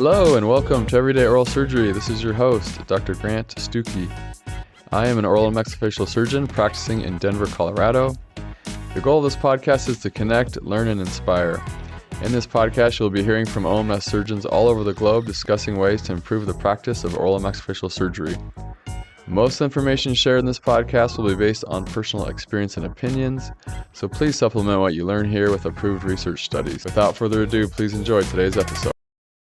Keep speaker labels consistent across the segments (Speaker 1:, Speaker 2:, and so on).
Speaker 1: Hello and welcome to Everyday Oral Surgery. This is your host, Dr. Grant Stucki. I am an oral and maxillofacial surgeon practicing in Denver, Colorado. The goal of this podcast is to connect, learn, and inspire. In this podcast, you'll be hearing from OMS surgeons all over the globe discussing ways to improve the practice of oral and maxillofacial surgery. Most information shared in this podcast will be based on personal experience and opinions, so please supplement what you learn here with approved research studies. Without further ado, please enjoy today's episode.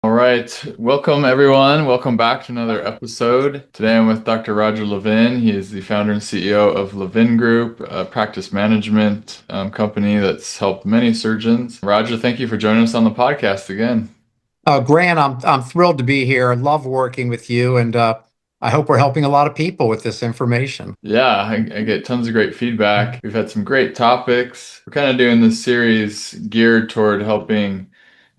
Speaker 1: All right, welcome everyone. Welcome back to another episode. Today I'm with Dr. Roger Levin. He is the founder and CEO of Levin Group, a practice management company that's helped many surgeons. Roger, thank you for joining us on the podcast again.
Speaker 2: Grant, I'm thrilled to be here. I love working with you, and I hope we're helping a lot of people with this information.
Speaker 1: Yeah, I get tons of great feedback. We've had some great topics. We're kind of doing this series geared toward helping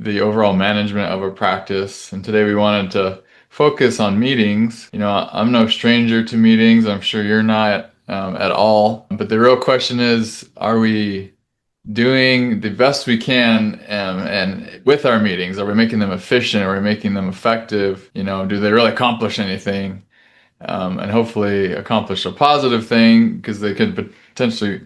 Speaker 1: the overall management of a practice. And today we wanted to focus on meetings. You know, I'm no stranger to meetings. I'm sure you're not at all. But the real question is, are we doing the best we can and with our meetings? Are we making them efficient? Are we making them effective? You know, do they really accomplish anything? And hopefully accomplish a positive thing, because they could potentially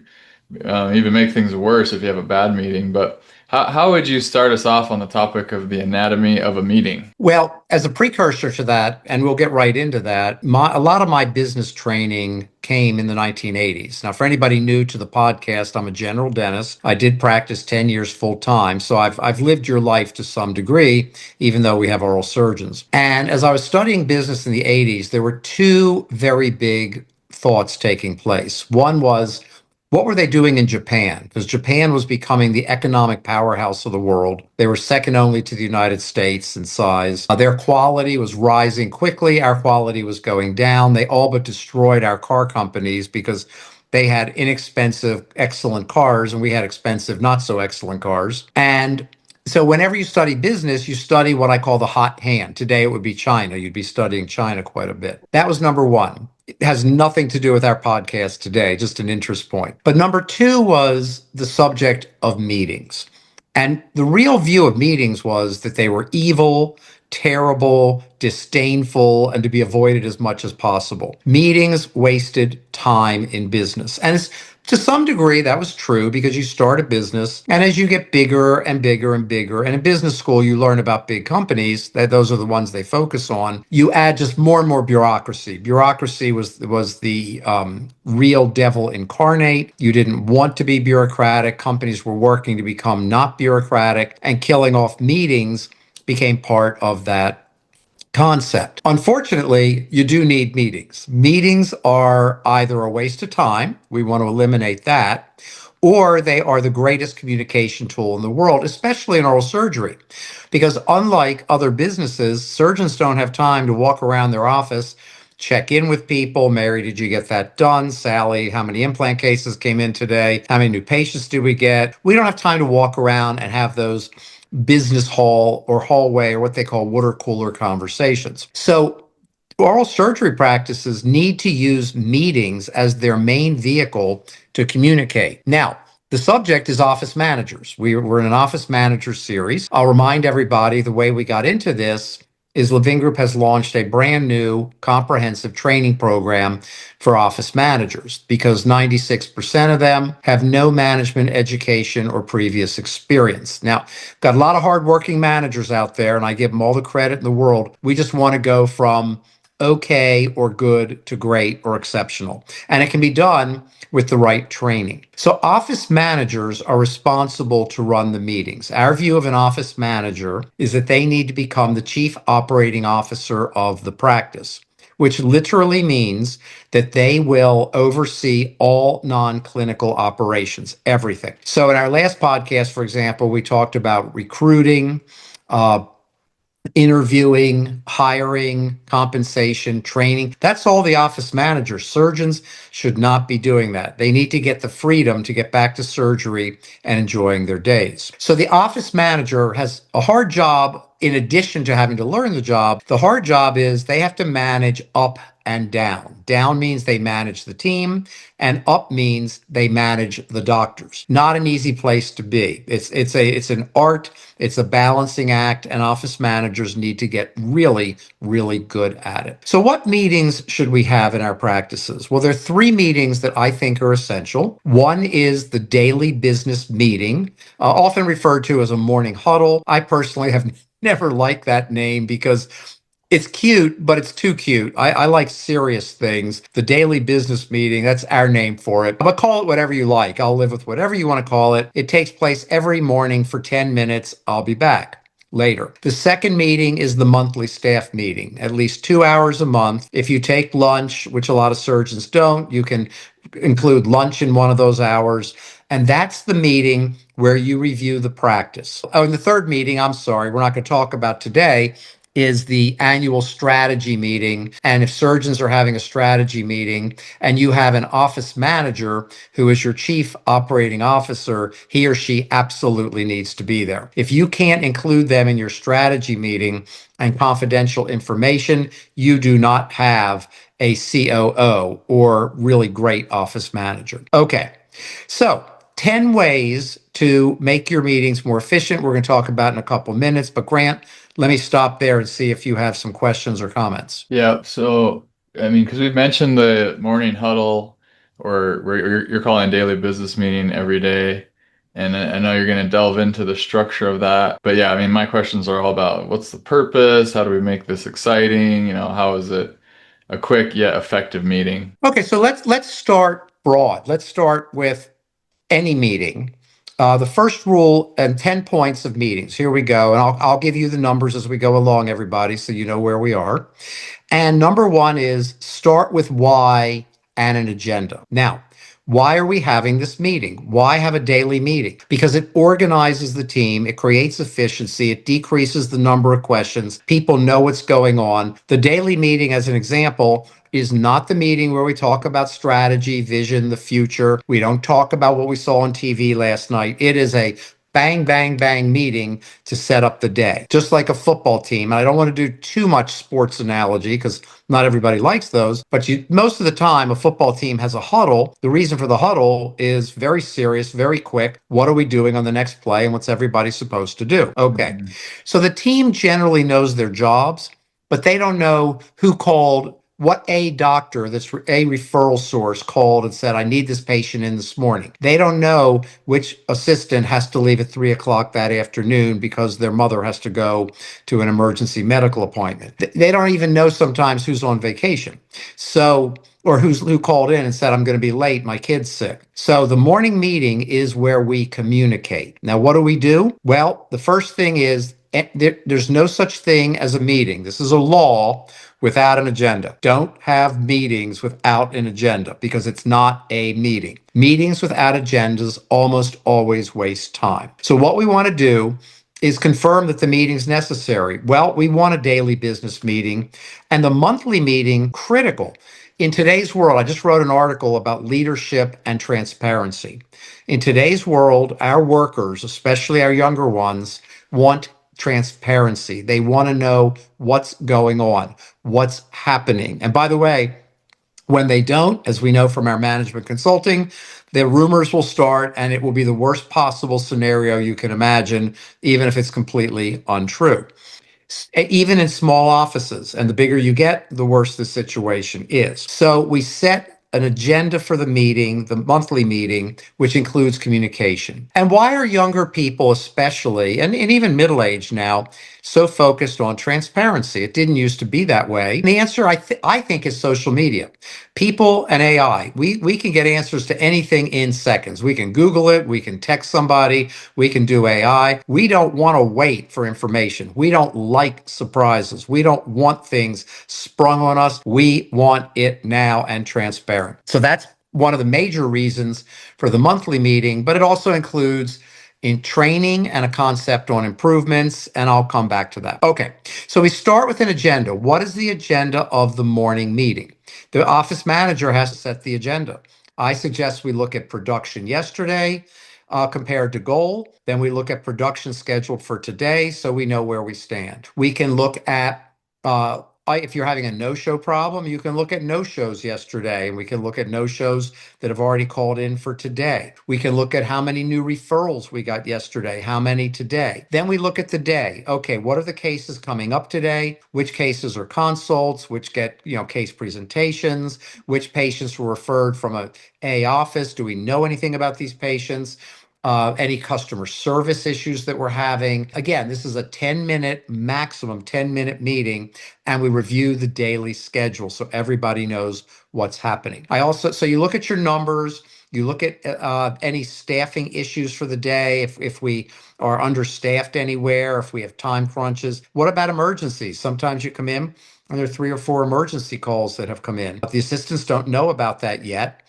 Speaker 1: even make things worse if you have a bad meeting. But how would you start us off on the topic of the anatomy of a meeting?
Speaker 2: Well, as a precursor to that, and we'll get right into that, a lot of my business training came in the 1980s. Now, for anybody new to the podcast, I'm a general dentist. I did practice 10 years full time, so I've lived your life to some degree, even though we have oral surgeons. And as I was studying business in the 80s, there were two very big thoughts taking place. One was, what were they doing in Japan? Because Japan was becoming the economic powerhouse of the world. They were second only to the United States in size. Their quality was rising quickly. Our quality was going down. They all but destroyed our car companies because they had inexpensive, excellent cars, and we had expensive, not so excellent cars. And so whenever you study business, you study what I call the hot hand. Today it would be China. You'd be studying China quite a bit. That was number one. It has nothing to do with our podcast today, just an interest point. But number two was the subject of meetings. And the real view of meetings was that they were evil, terrible, disdainful, and to be avoided as much as possible. Meetings wasted time in business. And to some degree, that was true, because you start a business, and as you get bigger and bigger and bigger, and in business school, you learn about big companies, that those are the ones they focus on, you add just more and more bureaucracy. Bureaucracy was the real devil incarnate. You didn't want to be bureaucratic. Companies were working to become not bureaucratic, and killing off meetings became part of that concept. Unfortunately, you do need meetings. Meetings are either a waste of time, we want to eliminate that, or they are the greatest communication tool in the world, especially in oral surgery. Because unlike other businesses, surgeons don't have time to walk around their office, check in with people. Mary, did you get that done? Sally, how many implant cases came in today? How many new patients do we get? We don't have time to walk around and have those business hall or hallway, or what they call water cooler conversations. So oral surgery practices need to use meetings as their main vehicle to communicate. Now, the subject is office managers. We're in an office manager series. I'll remind everybody the way we got into this is Levin Group has launched a brand new comprehensive training program for office managers, because 96% of them have no management education or previous experience. Now, got a lot of hardworking managers out there, and I give them all the credit in the world. We just want to go from okay or good to great or exceptional. And it can be done with the right training. So office managers are responsible to run the meetings. Our view of an office manager is that they need to become the chief operating officer of the practice, which literally means that they will oversee all non-clinical operations, everything. So in our last podcast, for example, we talked about recruiting, interviewing, hiring, compensation, training. That's all the office manager. Surgeons should not be doing that. They need to get the freedom to get back to surgery and enjoying their days. So the office manager has a hard job in addition to having to learn the job. The hard job is they have to manage up and down. Down means they manage the team, and up means they manage the doctors. Not an easy place to be. It's an art, it's a balancing act, and office managers need to get really, really good at it. So what meetings should we have in our practices? Well, there are three meetings that I think are essential. One is the daily business meeting, often referred to as a morning huddle. I personally have never liked that name because it's cute, but it's too cute. I like serious things. The daily business meeting, that's our name for it. But call it whatever you like. I'll live with whatever you want to call it. It takes place every morning for 10 minutes. I'll be back later. The second meeting is the monthly staff meeting, at least 2 hours a month. If you take lunch, which a lot of surgeons don't, you can include lunch in one of those hours. And that's the meeting where you review the practice. Oh, and the third meeting, I'm sorry, we're not going to talk about today, is the annual strategy meeting. And if surgeons are having a strategy meeting and you have an office manager who is your chief operating officer, he or she absolutely needs to be there. If you can't include them in your strategy meeting and confidential information, you do not have a COO or really great office manager. Okay, so 10 ways to make your meetings more efficient. We're going to talk about in a couple minutes, but Grant, let me stop there and see if you have some questions or comments.
Speaker 1: Yeah, so I mean, because we've mentioned the morning huddle, or where you're calling a daily business meeting every day, and I know you're going to delve into the structure of that. But yeah, I mean, my questions are all about what's the purpose? How do we make this exciting? How is it a quick yet effective meeting?
Speaker 2: Okay, so let's start broad. Let's start with any meeting. The first rule and 10 points of meetings. Here we go. And I'll give you the numbers as we go along, everybody, so you know where we are. And number one is start with why and an agenda. Now, why are we having this meeting? Why have a daily meeting? Because it organizes the team, it creates efficiency, it decreases the number of questions, people know what's going on. The daily meeting, as an example, is not the meeting where we talk about strategy, vision, the future. We don't talk about what we saw on TV last night. It is a bang, bang, bang meeting to set up the day, just like a football team. And I don't want to do too much sports analogy because not everybody likes those, but most of the time a football team has a huddle. The reason for the huddle is very serious, very quick. What are we doing on the next play and what's everybody supposed to do? Okay. So the team generally knows their jobs, but they don't know who called, what a doctor, that's a referral source, called and said, I need this patient in this morning. They don't know which assistant has to leave at 3 o'clock that afternoon because their mother has to go to an emergency medical appointment. They don't even know sometimes who's on vacation. So, or who called in and said, I'm going to be late, my kid's sick. So the morning meeting is where we communicate. Now, what do? Well, the first thing is there's no such thing as a meeting. This is a law without an agenda. Don't have meetings without an agenda because it's not a meeting. Meetings without agendas almost always waste time. So what we want to do is confirm that the meeting's necessary. Well, we want a daily business meeting and the monthly meeting critical. In today's world, I just wrote an article about leadership and transparency. In today's world, our workers, especially our younger ones, want transparency. They want to know what's going on, what's happening. And by the way, when they don't, as we know from our management consulting, the rumors will start and it will be the worst possible scenario you can imagine, even if it's completely untrue. Even in small offices, and the bigger you get, the worse the situation is. So we set an agenda for the meeting, the monthly meeting, which includes communication. And why are younger people especially, and even middle-aged now, so focused on transparency? It didn't used to be that way. And the answer, I think, is social media. People and AI. We can get answers to anything in seconds. We can Google it. We can text somebody. We can do AI. We don't want to wait for information. We don't like surprises. We don't want things sprung on us. We want it now and transparent. So that's one of the major reasons for the monthly meeting, but it also includes in training and a concept on improvements, and I'll come back to that. Okay, so we start with an agenda. What is the agenda of the morning meeting? The office manager has to set the agenda. I suggest we look at production yesterday compared to goal. Then we look at production scheduled for today so we know where we stand. We can look at if you're having a no-show problem, you can look at no-shows yesterday, and we can look at no-shows that have already called in for today. We can look at how many new referrals we got yesterday, how many today. Then we look at the day. Okay, what are the cases coming up today? Which cases are consults? Which get, case presentations? Which patients were referred from a office? Do we know anything about these patients? Any customer service issues that we're having. Again, this is a 10-minute, maximum 10-minute meeting, and we review the daily schedule so everybody knows what's happening. So you look at your numbers, you look at any staffing issues for the day, if we are understaffed anywhere, if we have time crunches. What about emergencies? Sometimes you come in and there are 3 or 4 emergency calls that have come in. The assistants don't know about that yet.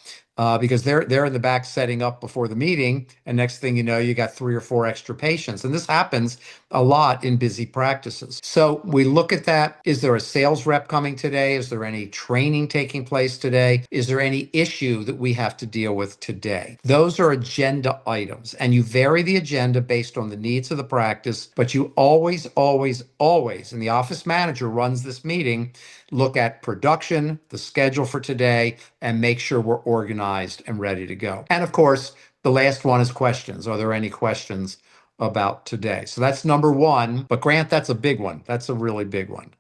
Speaker 2: Because they're in the back setting up before the meeting, and next thing you know, you got 3 or 4 extra patients, and this happens a lot in busy practices. So we look at that. Is there a sales rep coming today? Is there any training taking place today? Is there any issue that we have to deal with today? Those are agenda items, and you vary the agenda based on the needs of the practice, but you always, always, always, and the office manager runs this meeting, look at production, the schedule for today, and make sure we're organized and ready to go. And of course, the last one is questions. Are there any questions about today? So that's number one. But Grant, that's a big one. That's a really big one.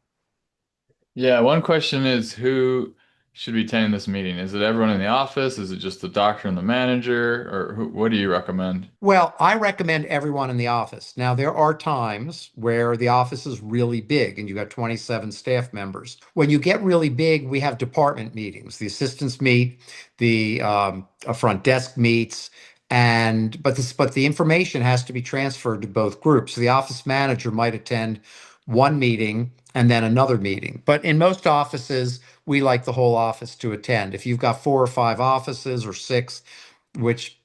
Speaker 1: Yeah, one question is who should be attending this meeting? Is it everyone in the office? Is it just the doctor and the manager? Or what do you recommend?
Speaker 2: Well, I recommend everyone in the office. Now, there are times where the office is really big and you got 27 staff members. When you get really big, we have department meetings. The assistants meet, the a front desk meets, but the information has to be transferred to both groups. So the office manager might attend one meeting and then another meeting. But in most offices, we like the whole office to attend. If you've got 4 or 5 offices or 6, which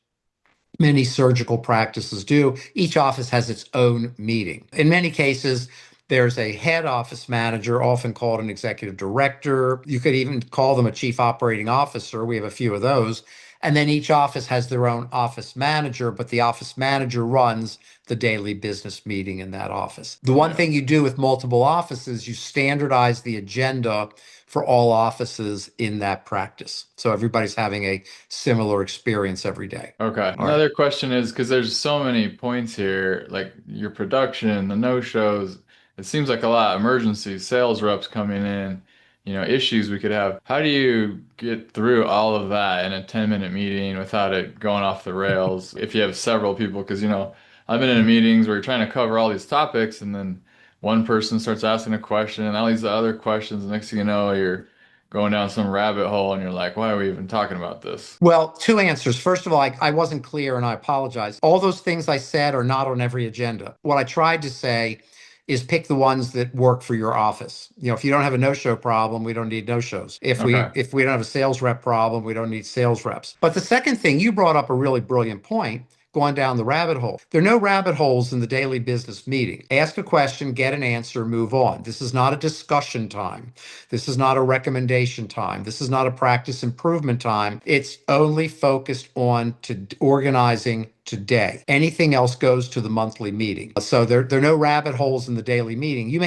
Speaker 2: many surgical practices do, each office has its own meeting. In many cases, there's a head office manager, often called an executive director. You could even call them a chief operating officer. We have a few of those. And then each office has their own office manager, but the office manager runs the daily business meeting in that office. The one thing you do with multiple offices, you standardize the agenda for all offices in that practice. So everybody's having a similar experience every day.
Speaker 1: Okay.
Speaker 2: All right.
Speaker 1: Another question is because there's so many points here, like your production, the no-shows. It seems like a lot. Emergencies, sales reps coming in, issues we could have. How do you get through all of that in a 10-minute meeting without it going off the rails if you have several people? Because, I've been in meetings where you're trying to cover all these topics and then one person starts asking a question and all these other questions. And next thing you know, you're going down some rabbit hole and you're like, why are we even talking about this?
Speaker 2: Well, 2 answers. First of all, I wasn't clear and I apologize. All those things I said are not on every agenda. What I tried to say is pick the ones that work for your office. If you don't have a no-show problem, we don't need no-shows.
Speaker 1: Okay.
Speaker 2: If we don't have a sales rep problem, we don't need sales reps. But the second thing, you brought up a really brilliant point, going down the rabbit hole. There are no rabbit holes in the daily business meeting. Ask a question, get an answer, move on. This is not a discussion time. This is not a recommendation time. This is not a practice improvement time. It's only focused on organizing today. Anything else goes to the monthly meeting. So there are no rabbit holes in the daily meeting. You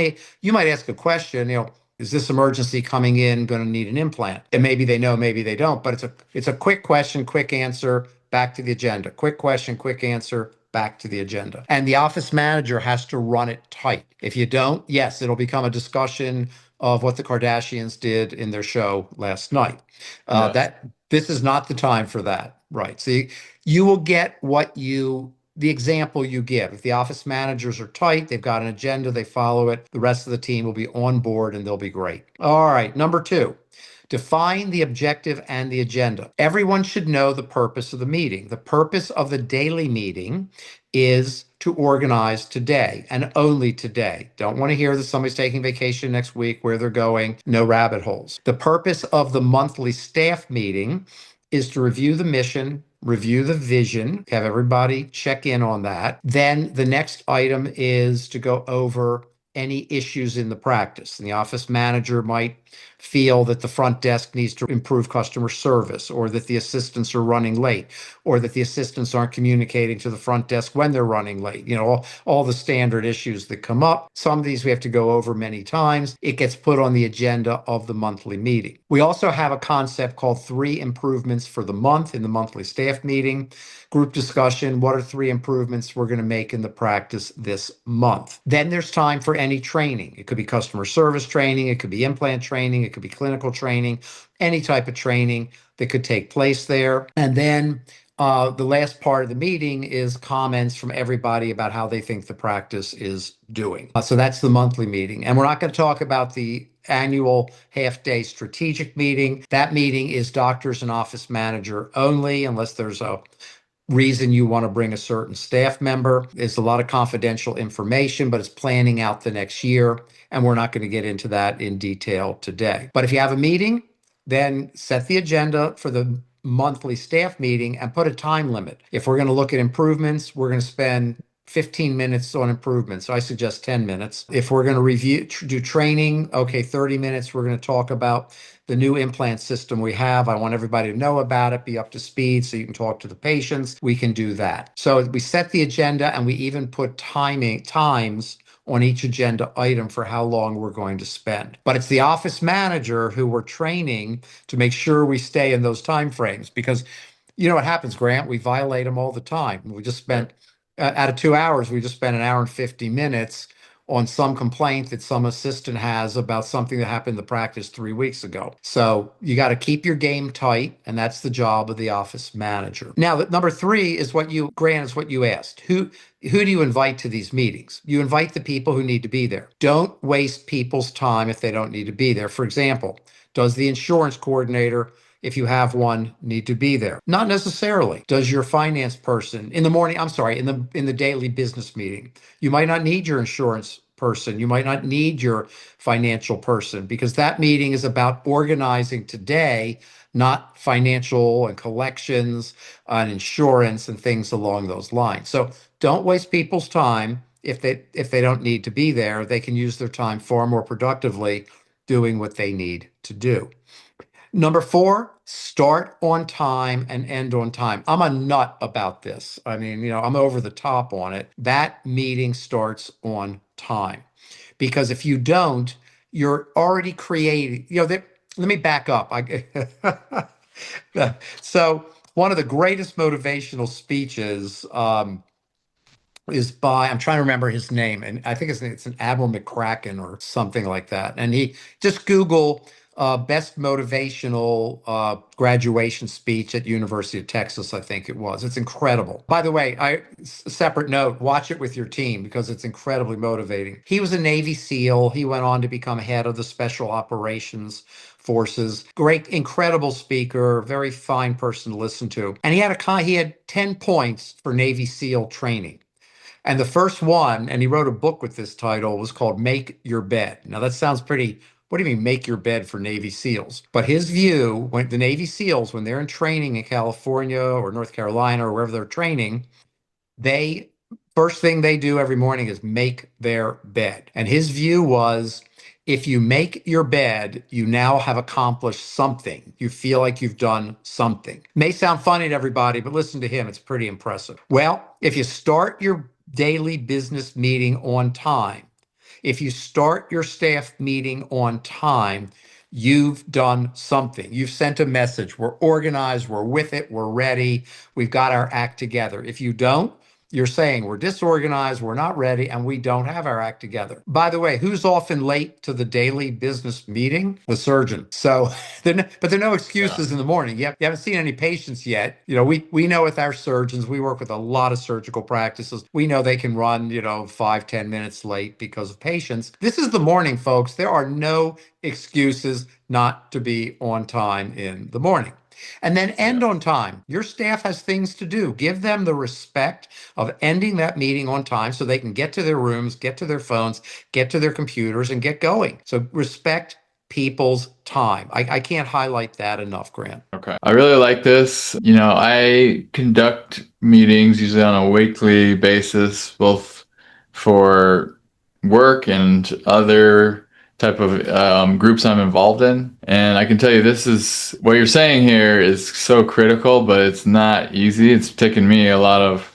Speaker 2: might ask a question, is this emergency coming in going to need an implant? And maybe they know, maybe they don't, but it's a quick question, quick answer, back to the agenda. Quick question, quick answer, back to the agenda. And the office manager has to run it tight. If you don't, yes, it'll become a discussion of what the Kardashians did in their show last night.
Speaker 1: Yes.
Speaker 2: That this is not the time for that. Right. So you will get the example you give. If the office managers are tight, they've got an agenda, they follow it, the rest of the team will be on board and they'll be great. All right. Number 2. Define the objective and the agenda. Everyone should know the purpose of the meeting. The purpose of the daily meeting is to organize today and only today. Don't want to hear that somebody's taking vacation next week, where they're going, no rabbit holes. The purpose of the monthly staff meeting is to review the mission, review the vision, have everybody check in on that. Then the next item is to go over any issues in the practice. And the office manager might feel that the front desk needs to improve customer service, or that the assistants are running late, or that the assistants aren't communicating to the front desk when they're running late. All the standard issues that come up. Some of these we have to go over many times. It gets put on the agenda of the monthly meeting. We also have a concept called 3 improvements for the month in the monthly staff meeting. Group discussion, what are 3 improvements we're going to make in the practice this month? Then there's time for any training. It could be customer service training, it could be implant training, it could be clinical training, any type of training that could take place there. And then the last part of the meeting is comments from everybody about how they think the practice is doing. So that's the monthly meeting. And we're not going to talk about the annual half-day strategic meeting. That meeting is doctors and office manager only, unless there's a reason you want to bring a certain staff member. There's a lot of confidential information, but it's planning out the next year. And we're not going to get into that in detail today. But if you have a meeting, then set the agenda for the monthly staff meeting and put a time limit. If we're going to look at improvements, we're going to spend 15 minutes on improvements. So I suggest 10 minutes. If we're going to do training, okay, 30 minutes. We're going to talk about the new implant system we have. I want everybody to know about it, be up to speed so you can talk to the patients. We can do that. So we set the agenda, and we even put times on each agenda item for how long we're going to spend. But it's the office manager who we're training to make sure we stay in those time frames, because you know what happens, Grant? We violate them all the time. We just spent out of 2 hours, we just spent 1 hour and 50 minutes on some complaint that some assistant has about something that happened in the practice 3 weeks ago. So you got to keep your game tight, and that's the job of the office manager. Now, number 3 is Grant, is what you asked. Who do you invite to these meetings? You invite the people who need to be there. Don't waste people's time if they don't need to be there. For example, does the insurance coordinator, if you have one, need to be there? Not necessarily. Does your finance person in the daily business meeting? You might not need your insurance person. You might not need your financial person, because that meeting is about organizing today, not financial and collections and insurance and things along those lines. So don't waste people's time. If they don't need to be there, they can use their time far more productively doing what they need to do. Number 4, start on time and end on time. I'm a nut about this. I mean, I'm over the top on it. That meeting starts on time, because if you don't, you're already creating, let me back up. So one of the greatest motivational speeches is by, I'm trying to remember his name, and I think it's an Admiral McCracken or something like that. And he just Google best motivational graduation speech at University of Texas, I think it was. It's incredible. By the way, separate note, watch it with your team, because it's incredibly motivating. He was a Navy SEAL. He went on to become head of the Special Operations Forces. Great, incredible speaker, very fine person to listen to. And he had 10 points for Navy SEAL training. And the first one, and he wrote a book with this title, was called Make Your Bed. Now that sounds pretty, what do you mean make your bed for Navy SEALs? But his view, when the Navy SEALs, when they're in training in California or North Carolina or wherever they're training, first thing they do every morning is make their bed. And his view was, if you make your bed, you now have accomplished something. You feel like you've done something. May sound funny to everybody, but listen to him. It's pretty impressive. Well, if you start your daily business meeting on time, if you start your staff meeting on time, you've done something. You've sent a message. We're organized. We're with it. We're ready. We've got our act together. If you don't, you're saying we're disorganized, we're not ready, and we don't have our act together. By the way, who's often late to the daily business meeting? The surgeon. So, but there are no excuses in the morning. You haven't seen any patients yet. We know with our surgeons, we work with a lot of surgical practices. We know they can run, 5-10 minutes late because of patients. This is the morning, folks. There are no excuses not to be on time in the morning. And then end on time. Your staff has things to do. Give them the respect of ending that meeting on time so they can get to their rooms, get to their phones, get to their computers, and get going. So respect people's time. I can't highlight that enough, Grant.
Speaker 1: Okay. I really like this. I conduct meetings usually on a weekly basis, both for work and other type of groups I'm involved in. And I can tell you this is what you're saying here is so critical, but it's not easy. It's taken me a lot of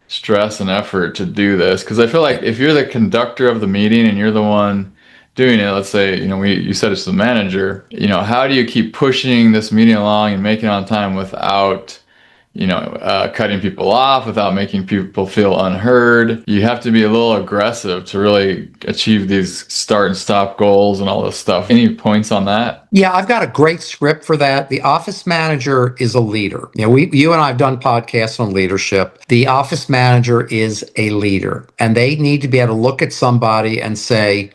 Speaker 1: stress and effort to do this, because I feel like if you're the conductor of the meeting and you're the one doing it, let's say, you said it's the manager, how do you keep pushing this meeting along and making it on time without cutting people off, without making people feel unheard? You have to be a little aggressive to really achieve these start and stop goals and all this stuff. Any points on that?
Speaker 2: Yeah, I've got a great script for that. The office manager is a leader. You and I have done podcasts on leadership. The office manager is a leader, and they need to be able to look at somebody and say,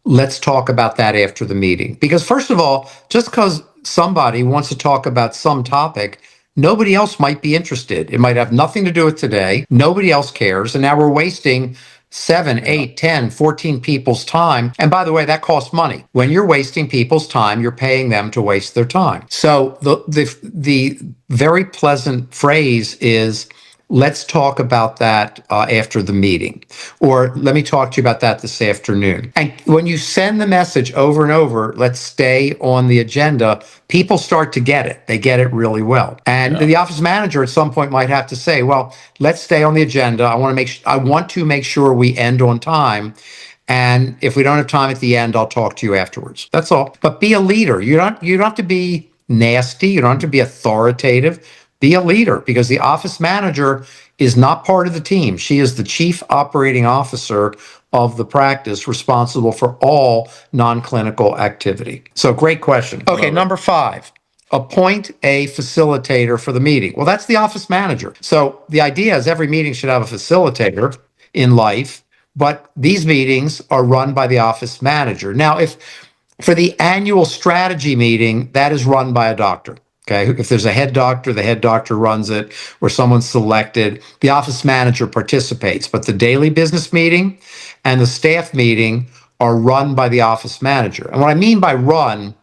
Speaker 2: let's talk about that after the meeting. Because first of all, just because somebody wants to talk about some topic, nobody else might be interested. It might have nothing to do with today. Nobody else cares. And now we're wasting 7, 8, 10, 14 people's time. And by the way, that costs money. When you're wasting people's time, you're paying them to waste their time. So the very pleasant phrase is, let's talk about that after the meeting, or let me talk to you about that this afternoon. And when you send the message over and over, let's stay on the agenda, people start to get it. They get it really well. And the office manager at some point might have to say, well, let's stay on the agenda. I want to make sure we end on time. And if we don't have time at the end, I'll talk to you afterwards. That's all. But be a leader. You don't have to be nasty. You don't have to be authoritative. Be a leader, because the office manager is not part of the team. She is the chief operating officer of the practice, responsible for all non-clinical activity. So great question. Okay, number 5, appoint a facilitator for the meeting. Well, that's the office manager. So the idea is every meeting should have a facilitator in life, but these meetings are run by the office manager. Now, if for the annual strategy meeting, that is run by a doctor. Okay, if there's a head doctor, the head doctor runs it, or someone's selected, the office manager participates. But the daily business meeting and the staff meeting are run by the office manager. And what I mean by run,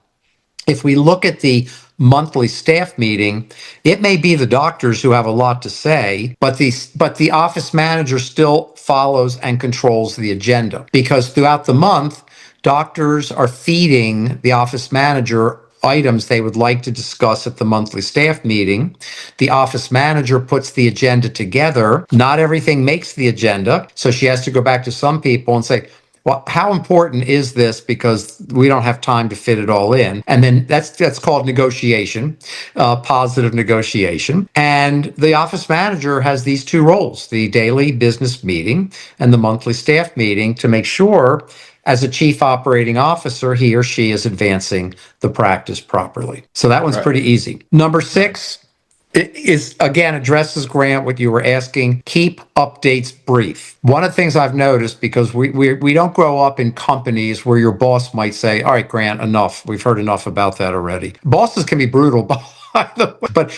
Speaker 2: if we look at the monthly staff meeting, it may be the doctors who have a lot to say, but the office manager still follows and controls the agenda, because throughout the month, doctors are feeding the office manager items they would like to discuss at the monthly staff meeting. The office manager puts the agenda together. Not everything makes the agenda, so she has to go back to some people and say, well, how important is this? Because we don't have time to fit it all in. And then that's called negotiation, positive negotiation. And the office manager has these two roles, the daily business meeting and the monthly staff meeting, to make sure, as a chief operating officer, he or she is advancing the practice properly. So that one's pretty easy. Number 6 is, again, addresses, Grant, what you were asking. Keep updates brief. One of the things I've noticed, because we don't grow up in companies where your boss might say, all right, Grant, enough. We've heard enough about that already. Bosses can be brutal, but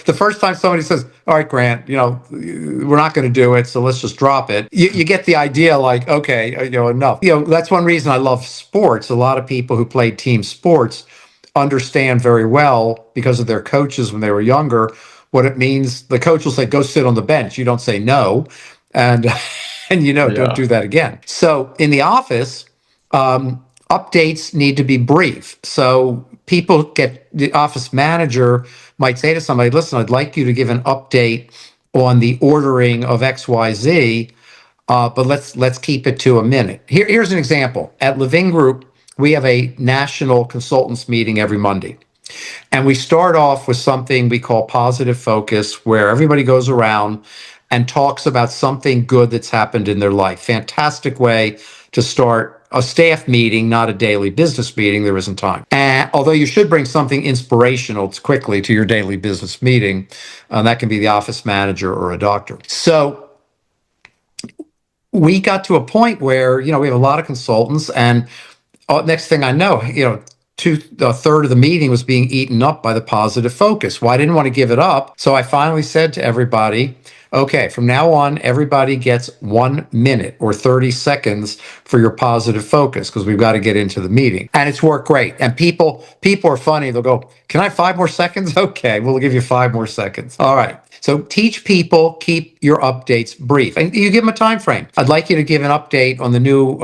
Speaker 2: the first time somebody says, all right, Grant, we're not going to do it, so let's just drop it, you get the idea, like, okay, enough. That's one reason I love sports. A lot of people who play team sports understand very well, because of their coaches when they were younger, what it means. The coach will say, go sit on the bench. You don't say no. And don't do that again. So in the office, updates need to be brief. So the office manager might say to somebody, listen, I'd like you to give an update on the ordering of XYZ, but let's keep it to a minute. Here's an example. At Levin Group, we have a national consultants meeting every Monday. And we start off with something we call positive focus, where everybody goes around and talks about something good that's happened in their life. Fantastic way to start a staff meeting, not a daily business meeting. There isn't time. And although you should bring something inspirational quickly to your daily business meeting, that can be the office manager or a doctor. So we got to a point where, we have a lot of consultants, and next thing I know, a third of the meeting was being eaten up by the positive focus. Well, I didn't want to give it up. So I finally said to everybody, okay, from now on, everybody gets 1 minute or 30 seconds for your positive focus, because we've got to get into the meeting. And it's worked great. And people are funny. They'll go, can I have 5 more seconds? Okay, we'll give you 5 more seconds. All right. So teach people, keep your updates brief. And you give them a time frame. I'd like you to give an update on the new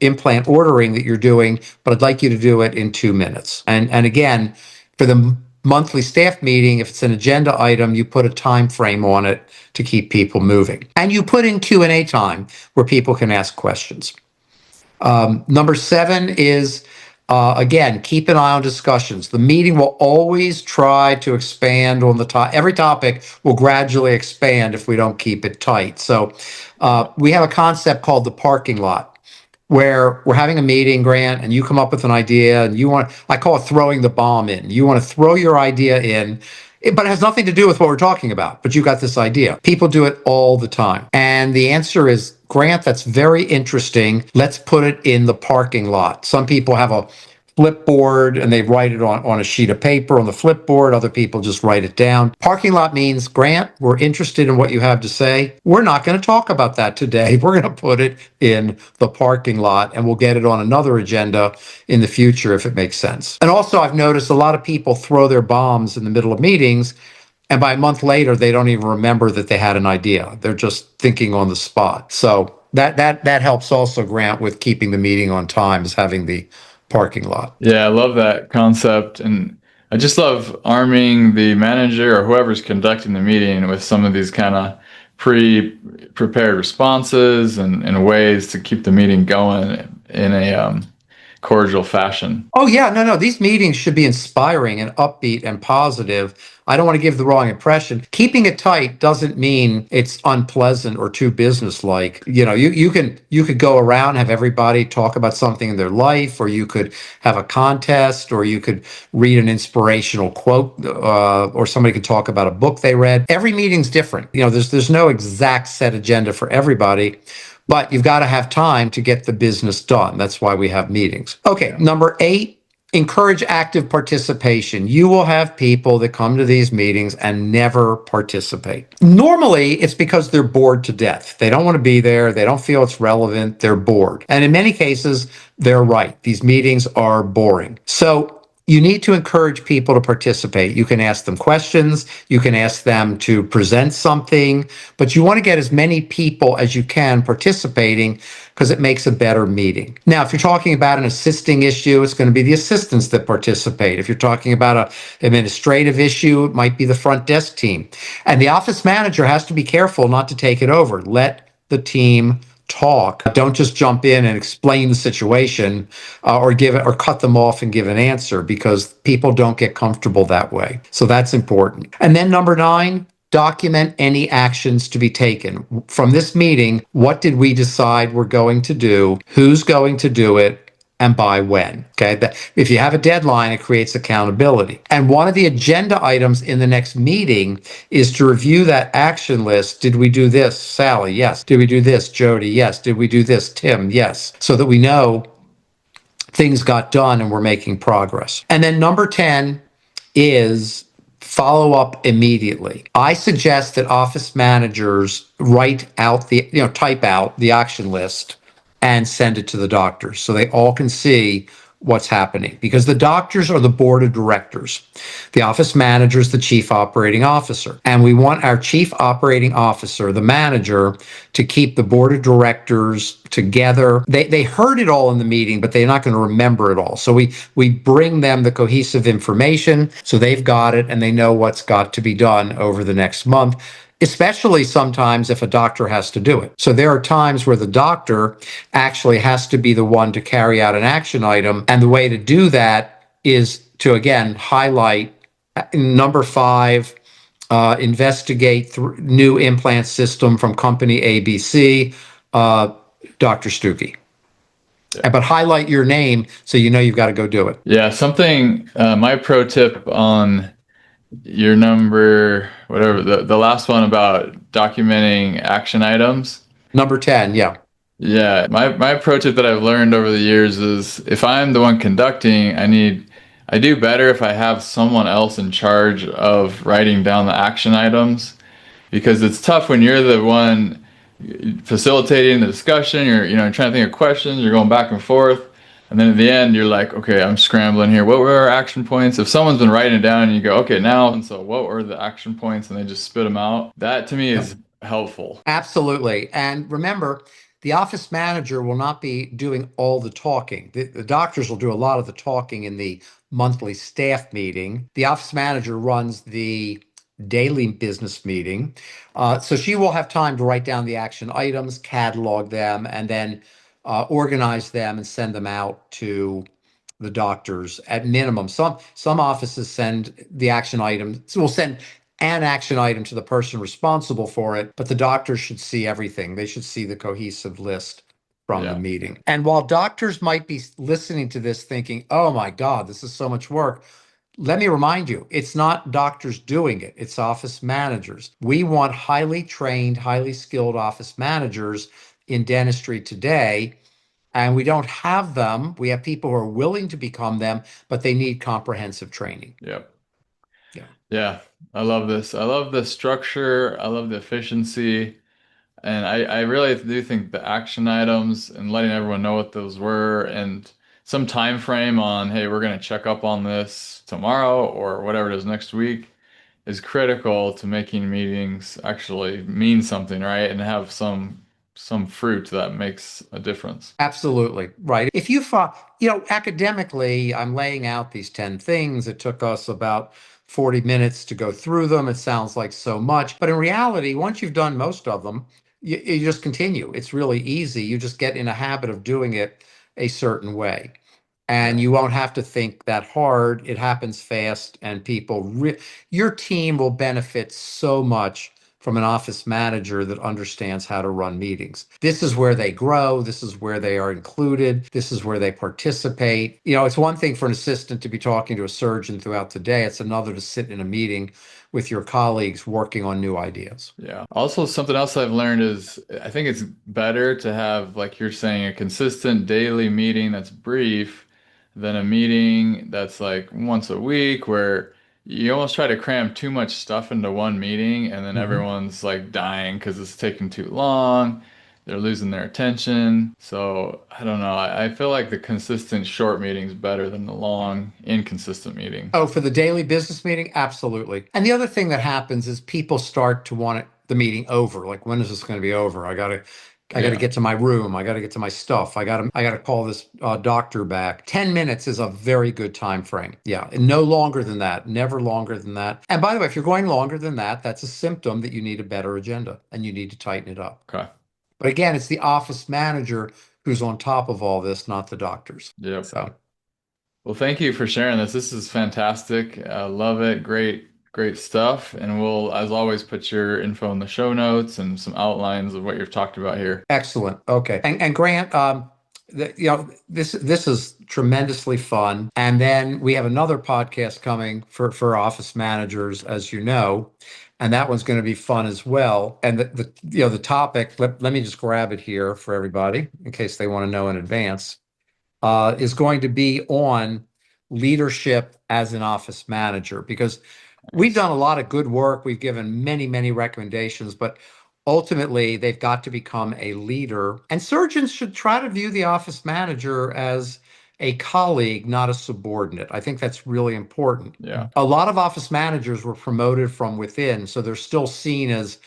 Speaker 2: implant ordering that you're doing, but I'd like you to do it in 2 minutes. And again, for the monthly staff meeting, if it's an agenda item, you put a time frame on it to keep people moving. And you put in Q&A time where people can ask questions. Number 7 is, again, keep an eye on discussions. The meeting will always try to expand on the top. Every topic will gradually expand if we don't keep it tight. So we have a concept called the parking lot, where we're having a meeting, Grant, and you come up with an idea and I call it throwing the bomb in. You want to throw your idea in, but it has nothing to do with what we're talking about, but you got this idea. People do it all the time. And the answer is, Grant, that's very interesting. Let's put it in the parking lot. Some people have a flipboard and they write it on a sheet of paper on the flipboard. Other people just write it down. Parking lot means, Grant, we're interested in what you have to say. We're not going to talk about that today. We're going to put it in the parking lot and we'll get it on another agenda in the future if it makes sense. And also, I've noticed a lot of people throw their bombs in the middle of meetings, and by a month later, they don't even remember that they had an idea. They're just thinking on the spot. So that helps also, Grant, with keeping the meeting on time, is having the parking lot.
Speaker 1: Yeah, I love that concept. And I just love arming the manager or whoever's conducting the meeting with some of these kind of prepared responses and ways to keep the meeting going in a cordial fashion.
Speaker 2: Oh, yeah. No. These meetings should be inspiring and upbeat and positive. I don't want to give the wrong impression. Keeping it tight doesn't mean it's unpleasant or too businesslike. You could go around, have everybody talk about something in their life, or you could have a contest, or you could read an inspirational quote, or somebody could talk about a book they read. Every meeting's different. There's no exact set agenda for everybody. But you've got to have time to get the business done. That's why we have meetings. Okay, number 8, encourage active participation. You will have people that come to these meetings and never participate. Normally, it's because they're bored to death. They don't want to be there. They don't feel it's relevant. They're bored. And in many cases, they're right. These meetings are boring. So you need to encourage people to participate. You can ask them questions. You can ask them to present something, but you want to get as many people as you can participating because it makes a better meeting. Now, if you're talking about an assisting issue, it's going to be the assistants that participate. If you're talking about an administrative issue, it might be the front desk team. And the office manager has to be careful not to take it over. Let the team talk. Don't just jump in and explain the situation or cut them off and give an answer, because people don't get comfortable that way. So that's important. And then number 9, document any actions to be taken. From this meeting, what did we decide we're going to do? Who's going to do it? And by when. Okay. If you have a deadline, it creates accountability. And one of the agenda items in the next meeting is to review that action list. Did we do this, Sally? Yes. Did we do this, Jody? Yes. Did we do this, Tim? Yes. So that we know things got done and we're making progress. And then number 10 is follow up immediately. I suggest that office managers type out the action list and send it to the doctors so they all can see what's happening, because the doctors are the board of directors. The office manager is the chief operating officer, and we want our chief operating officer, the manager, to keep the board of directors together. They heard it all in the meeting, but they're not going to remember it all. So we bring them the cohesive information so they've got it and they know what's got to be done over the next month, especially sometimes if a doctor has to do it. So there are times where the doctor actually has to be the one to carry out an action item. And the way to do that is to, again, highlight number 5, investigate new implant system from company ABC, Dr. Stucki. But highlight your name so you know you've got to go do it.
Speaker 1: Yeah, my pro tip on your number, whatever, the last one about documenting action items.
Speaker 2: Number 10, yeah.
Speaker 1: Yeah, my pro tip that I've learned over the years is, if I'm the one conducting, I do better if I have someone else in charge of writing down the action items, because it's tough when you're the one facilitating the discussion. You're trying to think of questions, you're going back and forth. And then at the end, you're like, okay, I'm scrambling here. What were our action points? If someone's been writing it down and you go, okay, now, and so what were the action points? And they just spit them out. That to me
Speaker 2: Yep.
Speaker 1: is helpful.
Speaker 2: Absolutely. And remember, the office manager will not be doing all the talking. The doctors will do a lot of the talking in the monthly staff meeting. The office manager runs the daily business meeting. So she will have time to write down the action items, catalog them, and then organize them and send them out to the doctors at minimum. Some offices send the action items, so we'll send an action item to the person responsible for it, but the doctors should see everything. They should see the cohesive list from the
Speaker 1: Yeah.
Speaker 2: meeting. And while doctors might be listening to this thinking, oh my God, this is so much work, let me remind you, it's not doctors doing it, it's office managers. We want highly trained, highly skilled office managers in dentistry today, and we don't have them. We have people who are willing to become them, but they need comprehensive training.
Speaker 1: Yep.
Speaker 2: Yeah.
Speaker 1: Yeah. I love this. I love the structure. I love the efficiency. And I really do think the action items and letting everyone know what those were and some time frame on, hey, we're going to check up on this tomorrow or whatever it is next week is critical to making meetings actually mean something, right? And have some fruit that makes a difference.
Speaker 2: Absolutely. Right. If you academically, I'm laying out these 10 things. It took us about 40 minutes to go through them. It sounds like so much, but in reality, once you've done most of them, you just continue. It's really easy. You just get in a habit of doing it a certain way. And
Speaker 1: Yeah.
Speaker 2: you won't have to think that hard. It happens fast, and your team will benefit so much from an office manager that understands how to run meetings. This is where they grow. This is where they are included. This is where they participate. It's one thing for an assistant to be talking to a surgeon throughout the day. It's another to sit in a meeting with your colleagues working on new ideas.
Speaker 1: Yeah. Also, something else I've learned is I think it's better to have, like you're saying, a consistent daily meeting that's brief than a meeting that's like once a week where you almost try to cram too much stuff into one meeting and then
Speaker 2: Mhm.
Speaker 1: everyone's like dying because it's taking too long. They're losing their attention. So I don't know. I feel like the consistent short meeting is better than the long, inconsistent meeting.
Speaker 2: Oh, for the daily business meeting? Absolutely. And the other thing that happens is people start to want the meeting over. Like, when is this going to be over? I got to
Speaker 1: Yeah.
Speaker 2: get to my room. I got to get to my stuff. I got to call this doctor back. 10 minutes is a very good time frame. Yeah. And no longer than that, never longer than that. And by the way, if you're going longer than that, that's a symptom that you need a better agenda and you need to tighten it up.
Speaker 1: Okay.
Speaker 2: But again, it's the office manager who's on top of all this, not the doctors.
Speaker 1: Yep.
Speaker 2: So
Speaker 1: Well, thank you for sharing this. This is fantastic. I love it. Great, great stuff. And we'll, as always, put your info in the show notes and some outlines of what you've talked about here.
Speaker 2: excellent. Okay. And Grant, this is tremendously fun. And then we have another podcast coming for office managers, as you know, and that one's going to be fun as well. And the topic, let me just grab it here for everybody in case they want to know in advance, is going to be on leadership as an office manager, because we've
Speaker 1: Nice.
Speaker 2: done a lot of good work. We've given many, many recommendations, but ultimately they've got to become a leader. And surgeons should try to view the office manager as a colleague, not a subordinate. I think that's really important.
Speaker 1: Yeah.
Speaker 2: A lot of office managers were promoted from within, so they're still seen as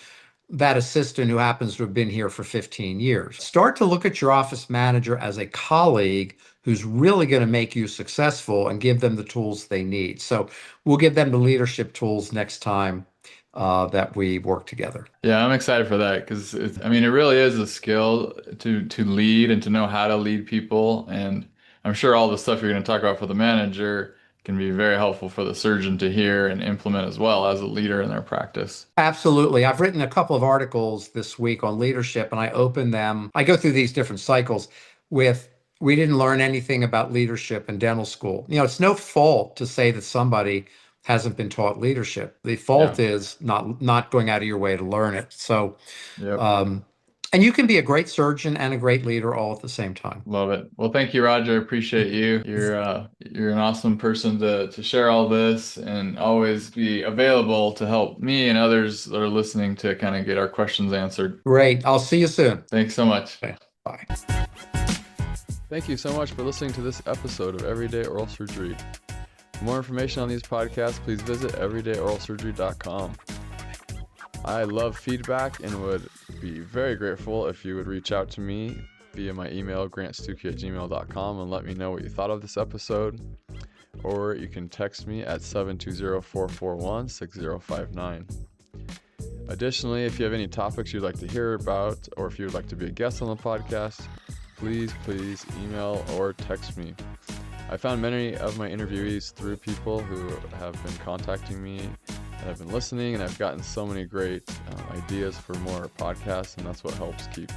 Speaker 2: that assistant who happens to have been here for 15 years. Start to look at your office manager as a colleague who's really going to make you successful and give them the tools they need. So we'll give them the leadership tools next time that we work together.
Speaker 1: Yeah, I'm excited for that because I mean, it really is a skill to lead and to know how to lead people. And I'm sure all the stuff you're going to talk about for the manager can be very helpful for the surgeon to hear and implement as well as a leader in their practice.
Speaker 2: Absolutely. I've written a couple of articles this week on leadership, and I open them. I go through these different cycles with, we didn't learn anything about leadership in dental school. It's no fault to say that somebody hasn't been taught leadership. The fault
Speaker 1: Yeah.
Speaker 2: is not going out of your way to learn it. So,
Speaker 1: Yep.
Speaker 2: um, and you can be a great surgeon and a great leader all at the same time.
Speaker 1: Love it. Well, thank you, Roger. Appreciate you. You're an awesome person to share all this and always be available to help me and others that are listening to kind of get our questions answered.
Speaker 2: Great. I'll see you soon.
Speaker 1: Thanks so much.
Speaker 2: Okay. Bye.
Speaker 1: Thank you so much for listening to this episode of Everyday Oral Surgery. For more information on these podcasts, please visit everydayOralSurgery.com. I love feedback and would be very grateful if you would reach out to me via my email, grantstucki@gmail.com, and let me know what you thought of this episode. Or you can text me at 720-441-6059. Additionally, if you have any topics you'd like to hear about, or if you would like to be a guest on the podcast, please email or text me. I found many of my interviewees through people who have been contacting me and have been listening, and I've gotten so many great ideas for more podcasts, and that's what helps keep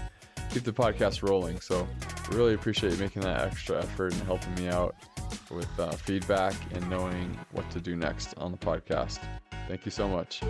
Speaker 1: the podcast rolling. So I really appreciate you making that extra effort and helping me out with feedback and knowing what to do next on the podcast. Thank you so much.